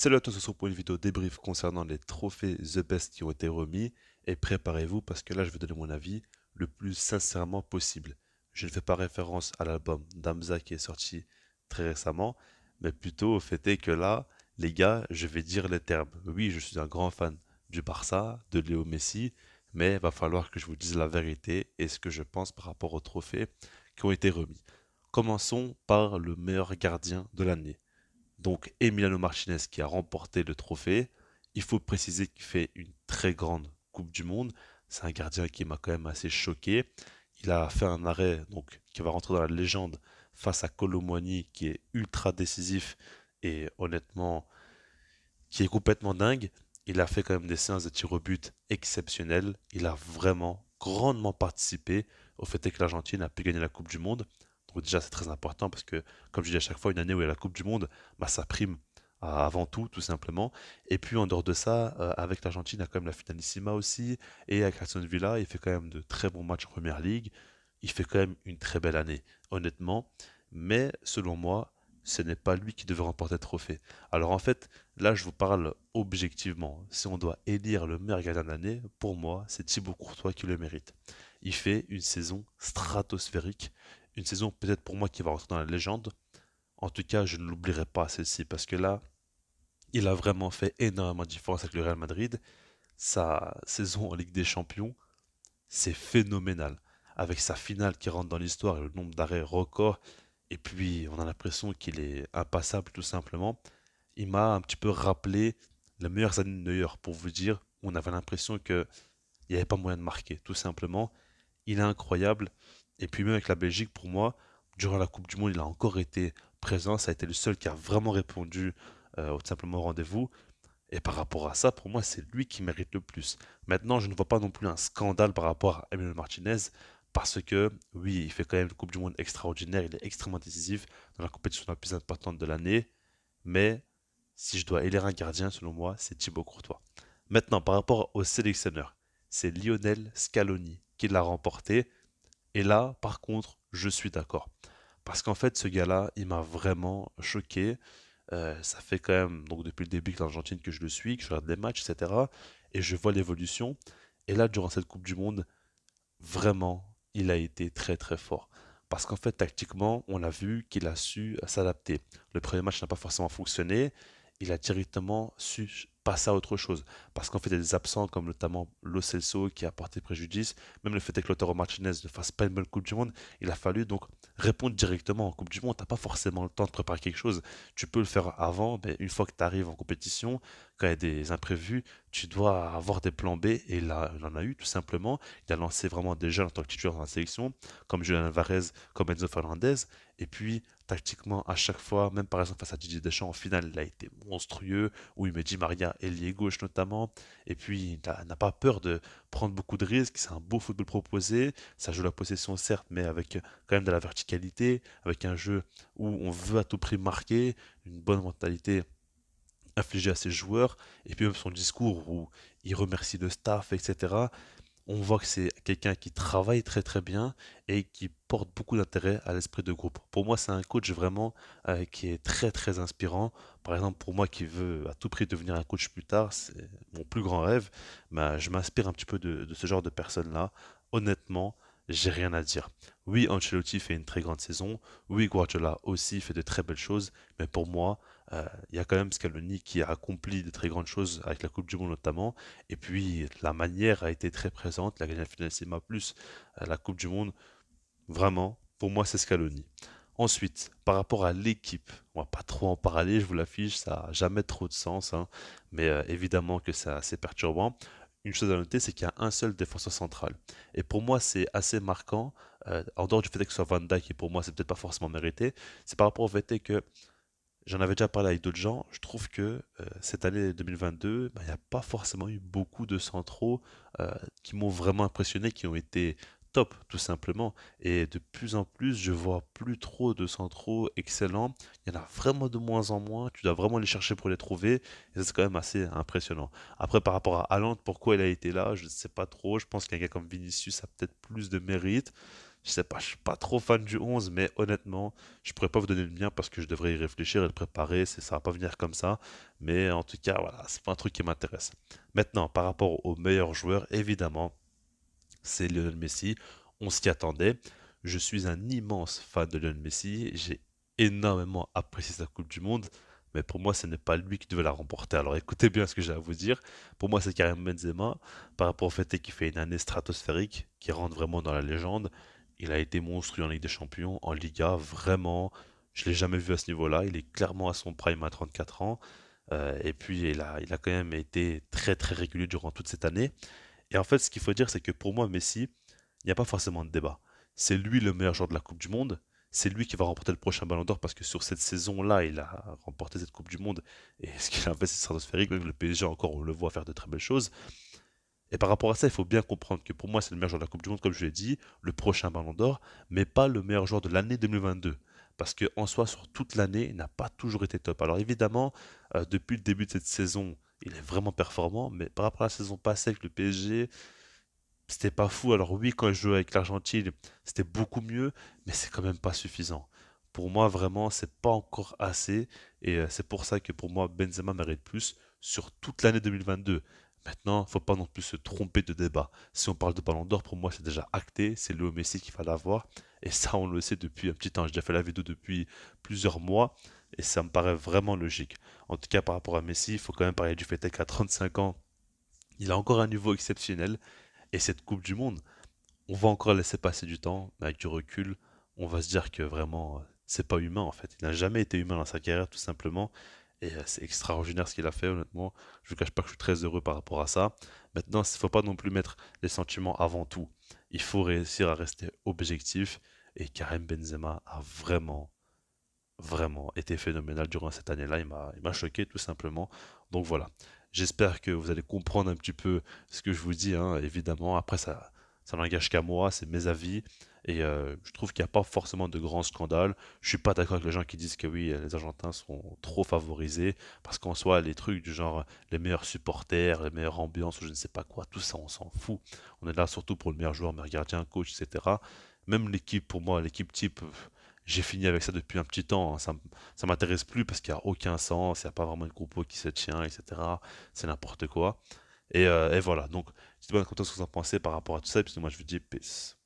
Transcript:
Salut à tous, on se retrouve pour une vidéo débrief concernant les trophées The Best qui ont été remis. Et préparez-vous parce que là, je vais donner mon avis le plus sincèrement possible. Je ne fais pas référence à l'album d'Amza qui est sorti très récemment, mais plutôt au fait est que là, les gars, je vais dire les termes. Oui, je suis un grand fan du Barça, de Léo Messi, mais il va falloir que je vous dise la vérité et ce que je pense par rapport aux trophées qui ont été remis. Commençons par le meilleur gardien de l'année. Donc Emiliano Martinez qui a remporté le trophée. Il faut préciser qu'il fait une très grande Coupe du Monde. C'est un gardien qui m'a quand même assez choqué. Il a fait un arrêt donc qui va rentrer dans la légende face à Kolo Muani qui est ultra décisif et honnêtement qui est complètement dingue. Il a fait quand même des séances de tir au but exceptionnelles. Il a vraiment grandement participé au fait que l'Argentine a pu gagner la Coupe du Monde. Donc déjà c'est très important parce que comme je dis à chaque fois, une année où il y a la Coupe du Monde, bah, ça prime avant tout simplement. Et puis en dehors de ça, avec l'Argentine, il y a quand même la Finalissima aussi. Et avec Aston Villa, il fait quand même de très bons matchs en Première Ligue. Il fait quand même une très belle année, honnêtement. Mais selon moi, ce n'est pas lui qui devait remporter le trophée. Alors en fait, là je vous parle objectivement. Si on doit élire le meilleur gardien de l'année, pour moi, c'est Thibaut Courtois qui le mérite. Il fait une saison stratosphérique, une saison peut-être pour moi qui va rentrer dans la légende. En tout cas, je ne l'oublierai pas celle-ci parce que là, il a vraiment fait énormément de différence avec le Real Madrid. Sa saison en Ligue des Champions, c'est phénoménal. Avec sa finale qui rentre dans l'histoire et le nombre d'arrêts record, et puis on a l'impression qu'il est impassable tout simplement. Il m'a un petit peu rappelé les meilleures années de Neuer, pour vous dire, où on avait l'impression qu'il n'y avait pas moyen de marquer, tout simplement. Il est incroyable. Et puis même avec la Belgique, pour moi, durant la Coupe du Monde, il a encore été présent. Ça a été le seul qui a vraiment répondu tout simplement au rendez-vous. Et par rapport à ça, pour moi, c'est lui qui mérite le plus. Maintenant, je ne vois pas non plus un scandale par rapport à Emiliano Martinez, parce que, oui, il fait quand même une Coupe du Monde extraordinaire, il est extrêmement décisif dans la compétition la plus importante de l'année, mais si je dois élire un gardien, selon moi, c'est Thibaut Courtois. Maintenant, par rapport au sélectionneur, c'est Lionel Scaloni qui l'a remporté, et là, par contre, je suis d'accord. Parce qu'en fait, ce gars-là, il m'a vraiment choqué. Ça fait quand même, donc depuis le début que l'Argentine que je le suis, que je regarde les matchs, etc. Et je vois l'évolution. Et là, durant cette Coupe du Monde, vraiment, il a été très très fort. Parce qu'en fait, tactiquement, on a vu qu'il a su s'adapter. Le premier match n'a pas forcément fonctionné. Il a directement su passer à autre chose. Parce qu'en fait, il y a des absents comme notamment Lo Celso qui a porté préjudice. Même le fait que Lautaro Martinez ne fasse pas une bonne Coupe du Monde, il a fallu donc répondre directement en Coupe du Monde. Tu n'as pas forcément le temps de préparer quelque chose. Tu peux le faire avant, mais une fois que tu arrives en compétition, quand il y a des imprévus, tu dois avoir des plans B. Et là, il en a eu tout simplement. Il a lancé vraiment des jeunes en tant que titulaire dans la sélection, comme Julian Alvarez, comme Enzo Fernandez. Et puis, tactiquement, à chaque fois, même par exemple face à Didier Deschamps, en finale, il a été monstrueux, où il met Di Maria ailier gauche notamment. Et puis, il n'a pas peur de prendre beaucoup de risques. C'est un beau football proposé. Ça joue la possession, certes, mais avec quand même de la verticalité, avec un jeu où on veut à tout prix marquer, une bonne mentalité infligée à ses joueurs, et puis même son discours où il remercie le staff, etc. On voit que c'est quelqu'un qui travaille très très bien et qui porte beaucoup d'intérêt à l'esprit de groupe. Pour moi, c'est un coach vraiment qui est très très inspirant. Par exemple, pour moi qui veux à tout prix devenir un coach plus tard, c'est mon plus grand rêve. Bah, je m'inspire un petit peu de ce genre de personnes-là. Honnêtement, j'ai rien à dire. Oui, Ancelotti fait une très grande saison. Oui, Guardiola aussi fait de très belles choses. Mais pour moi, il y a quand même Scaloni qui a accompli de très grandes choses avec la Coupe du Monde notamment. Et puis, la manière a été très présente. La gagnée finale plus la Coupe du Monde. Vraiment, pour moi, c'est Scaloni. Ensuite, par rapport à l'équipe, on va pas trop en parler, je vous l'affiche, ça n'a jamais trop de sens, hein, mais évidemment que c'est assez perturbant. Une chose à noter, c'est qu'il y a un seul défenseur central. Et pour moi, c'est assez marquant, en dehors du fait que ce soit Van Dijk, qui pour moi, c'est peut-être pas forcément mérité, c'est par rapport au fait que j'en avais déjà parlé avec d'autres gens. Je trouve que cette année 2022, bah, il n'y a pas forcément eu beaucoup de centraux qui m'ont vraiment impressionné, qui ont été top, tout simplement. Et de plus en plus, je vois plus trop de centraux excellents. Il y en a vraiment de moins en moins. Tu dois vraiment les chercher pour les trouver. Et ça, c'est quand même assez impressionnant. Après, par rapport à Haaland, pourquoi il a été là, je ne sais pas trop. Je pense qu'un gars comme Vinicius a peut-être plus de mérite. Je sais pas, je suis pas trop fan du 11, mais honnêtement, je pourrais pas vous donner le mien parce que je devrais y réfléchir et le préparer. Ça va pas venir comme ça. Mais en tout cas, voilà, c'est pas un truc qui m'intéresse. Maintenant, par rapport aux meilleurs joueurs, évidemment, c'est Lionel Messi. On s'y attendait. Je suis un immense fan de Lionel Messi. J'ai énormément apprécié sa Coupe du Monde. Mais pour moi, ce n'est pas lui qui devait la remporter. Alors écoutez bien ce que j'ai à vous dire. Pour moi, c'est Karim Benzema. Par rapport au fait qu'il fait une année stratosphérique, qui rentre vraiment dans la légende. Il a été monstrueux en Ligue des Champions, en Liga, vraiment. Je l'ai jamais vu à ce niveau-là. Il est clairement à son prime à 34 ans. Et puis, il a quand même été très très régulier durant toute cette année. Et en fait, ce qu'il faut dire, c'est que pour moi, Messi, il n'y a pas forcément de débat. C'est lui le meilleur joueur de la Coupe du Monde. C'est lui qui va remporter le prochain Ballon d'Or parce que sur cette saison-là, il a remporté cette Coupe du Monde. Et ce qu'il a fait, c'est stratosphérique. Même le PSG, encore, on le voit faire de très belles choses. Et par rapport à ça, il faut bien comprendre que pour moi, c'est le meilleur joueur de la Coupe du Monde, comme je l'ai dit, le prochain Ballon d'Or, mais pas le meilleur joueur de l'année 2022. Parce qu'en soi, sur toute l'année, il n'a pas toujours été top. Alors évidemment, depuis le début de cette saison, il est vraiment performant, mais par rapport à la saison passée avec le PSG, c'était pas fou. Alors oui, quand je jouais avec l'Argentine, c'était beaucoup mieux, mais c'est quand même pas suffisant. Pour moi, vraiment, c'est pas encore assez. Et c'est pour ça que pour moi, Benzema mérite plus sur toute l'année 2022. Maintenant, faut pas non plus se tromper de débat. Si on parle de Ballon d'Or, pour moi, c'est déjà acté. C'est Léo Messi qui va l'avoir. Et ça, on le sait depuis un petit temps. J'ai déjà fait la vidéo depuis plusieurs mois. Et ça me paraît vraiment logique. En tout cas, par rapport à Messi, il faut quand même parler du fait qu'à 35 ans, il a encore un niveau exceptionnel. Et cette Coupe du Monde, on va encore laisser passer du temps, mais avec du recul, on va se dire que vraiment, c'est pas humain en fait. Il n'a jamais été humain dans sa carrière, tout simplement. Et c'est extraordinaire ce qu'il a fait, honnêtement. Je ne vous cache pas que je suis très heureux par rapport à ça. Maintenant, il ne faut pas non plus mettre les sentiments avant tout. Il faut réussir à rester objectif. Et Karim Benzema a vraiment, vraiment été phénoménal durant cette année-là. Il m'a choqué tout simplement. Donc voilà. J'espère que vous allez comprendre un petit peu ce que je vous dis, hein, évidemment. Après, ça n'engage qu'à moi, c'est mes avis. Et je trouve qu'il n'y a pas forcément de grands scandales. Je suis pas d'accord avec les gens qui disent que oui, les Argentins sont trop favorisés. Parce qu'en soi, les trucs du genre les meilleurs supporters, les meilleures ambiances ou je ne sais pas quoi, tout ça, on s'en fout. On est là surtout pour le meilleur joueur, meilleur gardien, coach, etc. Même l'équipe, pour moi, l'équipe type, j'ai fini avec ça depuis un petit temps, hein. Ça m'intéresse plus parce qu'il n'y a aucun sens, il n'y a pas vraiment de groupe qui se tient, etc. C'est n'importe quoi. Et voilà. Donc, dites-moi en ce que vous en pensez par rapport à tout ça, et puis moi je vous dis peace.